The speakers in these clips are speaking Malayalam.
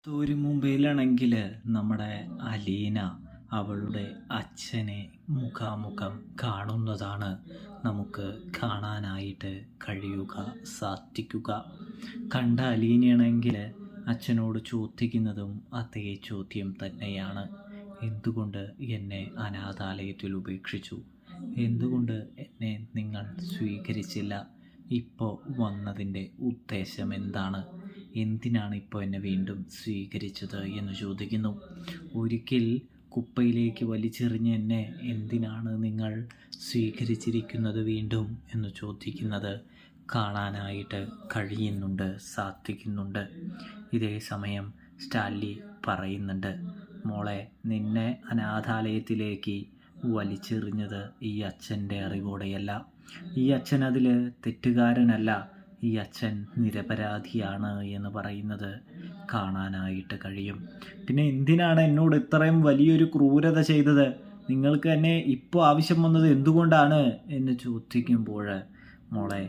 മുമ്പിലാണെങ്കിൽ നമ്മുടെ അലീന അവളുടെ അച്ഛനെ മുഖാമുഖം കാണുന്നതാണ് നമുക്ക് കാണാനായിട്ട് സാധിക്കുക. കണ്ട അലീനയാണെങ്കിൽ അച്ഛനോട് ചോദിക്കുന്നതും അതേ ചോദ്യം തന്നെയാണ്. എന്തുകൊണ്ട് എന്നെ അനാഥാലയത്തിൽ ഉപേക്ഷിച്ചു? എന്തുകൊണ്ട് എന്നെ നിങ്ങൾ സ്വീകരിച്ചില്ല? ഇപ്പോൾ വന്നതിൻ്റെ ഉദ്ദേശം എന്താണ്? എന്തിനാണ് ഇപ്പോൾ എന്നെ വീണ്ടും സ്വീകരിച്ചത് എന്ന് ചോദിക്കുന്നു. ഒരിക്കൽ കുപ്പയിലേക്ക് വലിച്ചെറിഞ്ഞ് എന്നെ എന്തിനാണ് നിങ്ങൾ സ്വീകരിച്ചിരിക്കുന്നത് വീണ്ടും എന്ന് ചോദിക്കുന്നത് കാണാനായിട്ട് സാധിക്കുന്നുണ്ട്. ഇതേ സമയം സ്റ്റാൻലി പറയുന്നുണ്ട്, മോളെ, നിന്നെ അനാഥാലയത്തിലേക്ക് വലിച്ചെറിഞ്ഞത് ഈ അച്ഛൻ്റെ അറിവോടെയല്ല. ഈ അച്ഛൻ അതിൽ തെറ്റുകാരനല്ല. ഈ അച്ഛൻ നിരപരാധിയാണ് എന്ന് പറയുന്നത് കാണാനായിട്ട് കഴിയും. പിന്നെ എന്തിനാണ് എന്നോട് ഇത്രയും വലിയൊരു ക്രൂരത ചെയ്തത്? നിങ്ങൾക്ക് എന്നെ ഇപ്പോൾ ആവശ്യം വന്നത് എന്തുകൊണ്ടാണ് എന്ന് ചോദിക്കുമ്പോൾ, മോളെ,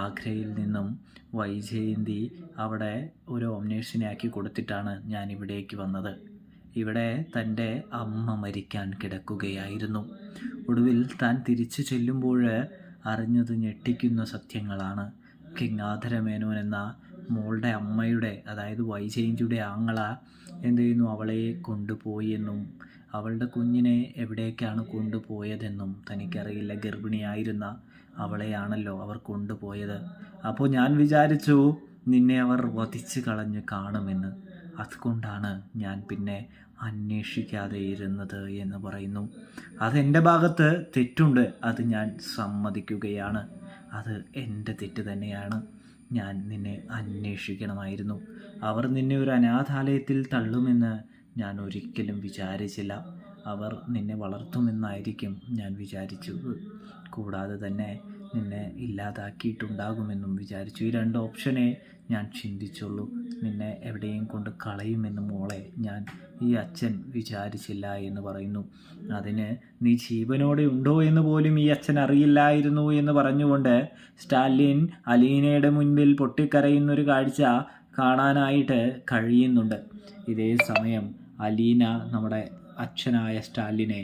ആഗ്രയിൽ നിന്നും വൈജയന്തി അവിടെ ഒരു ഓംനേഴ്സിനെ ആക്കി കൊടുത്തിട്ടാണ് ഞാൻ ഇവിടേക്ക് വന്നത്. ഇവിടെ തൻ്റെ അമ്മ മരിക്കാൻ കിടക്കുകയായിരുന്നു. ഒടുവിൽ താൻ തിരിച്ചു ചെല്ലുമ്പോൾ അറിഞ്ഞത് ഞെട്ടിക്കുന്ന സത്യങ്ങളാണ്. കിങ്ങാധരമേനോൻ എന്ന മോളുടെ അമ്മയുടെ, അതായത് വൈജയന്തിയുടെ ആങ്ങള എന്ത് ചെയ്യുന്നു, അവളെ കൊണ്ടുപോയി എന്നും അവളുടെ കുഞ്ഞിനെ എവിടേക്കാണ് കൊണ്ടുപോയതെന്നും തനിക്കറിയില്ല. ഗർഭിണിയായിരുന്ന അവളെയാണല്ലോ അവർ കൊണ്ടുപോയത്. അപ്പോൾ ഞാൻ വിചാരിച്ചു നിന്നെ അവർ വധിച്ച് കളഞ്ഞ് കാണുമെന്ന്. അതുകൊണ്ടാണ് ഞാൻ പിന്നെ അന്വേഷിക്കാതെ ഇരുന്നത് എന്ന് പറയുന്നു. അതെൻ്റെ ഭാഗത്ത് തെറ്റുണ്ട്, അത് ഞാൻ സമ്മതിക്കുകയാണ്. അത് എൻ്റെ തെറ്റ് തന്നെയാണ്. ഞാൻ നിന്നെ അന്വേഷിക്കണമായിരുന്നു. അവർ നിന്നെ ഒരു അനാഥാലയത്തിൽ തള്ളുമെന്ന് ഞാൻ ഒരിക്കലും വിചാരിച്ചില്ല. അവർ നിന്നെ വളർത്തുമെന്നായിരിക്കും ഞാൻ വിചാരിച്ചത്. കൂടാതെ തന്നെ നിന്നെ ഇല്ലാതാക്കിയിട്ടുണ്ടാകുമെന്നും വിചാരിച്ചു. ഈ രണ്ട് ഓപ്ഷനെ ഞാൻ ചിന്തിച്ചുള്ളൂ. നിന്നെ എവിടെയും കൊണ്ട് കളയുമെന്ന് മോളെ ഞാൻ ഈ അച്ഛൻ വിചാരിച്ചില്ല എന്ന് പറയുന്നു. അതിന് നീ ജീവനോടെ ഉണ്ടോ എന്ന് പോലും ഈ അച്ഛൻ അറിയില്ലായിരുന്നു എന്ന് പറഞ്ഞുകൊണ്ട് സ്റ്റാലിൻ അലീനയുടെ മുൻപിൽ പൊട്ടിക്കരയുന്നൊരു കാഴ്ച കാണാനായിട്ട് കഴിയുന്നുണ്ട്. ഇതേ സമയം അലീന നമ്മുടെ അച്ഛനായ സ്റ്റാലിനെ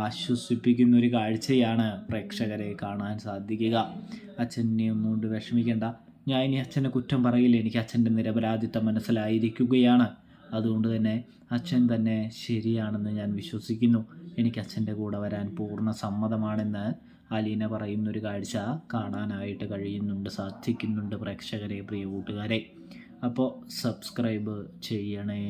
ആശ്വസിപ്പിക്കുന്നൊരു കാഴ്ചയാണ് പ്രേക്ഷകരെ കാണാൻ സാധിക്കുക. അച്ഛനെ ഒന്നുകൊണ്ട് വിഷമിക്കേണ്ട, ഞാൻ ഇനി അച്ഛനെ കുറ്റം പറയില്ല. എനിക്ക് അച്ഛൻ്റെ നിരപരാധിത്വം മനസ്സിലായിരിക്കുകയാണ്. അതുകൊണ്ട് തന്നെ അച്ഛൻ തന്നെ ശരിയാണെന്ന് ഞാൻ വിശ്വസിക്കുന്നു. എനിക്ക് അച്ഛൻ്റെ കൂടെ വരാൻ പൂർണ്ണ സമ്മതമാണെന്ന് അലീന പറയുന്നൊരു കാഴ്ച കാണാനായിട്ട് സാധിക്കുന്നുണ്ട് പ്രേക്ഷകരെ, പ്രിയ കൂട്ടുകാരെ. അപ്പോൾ സബ്സ്ക്രൈബ് ചെയ്യണേ.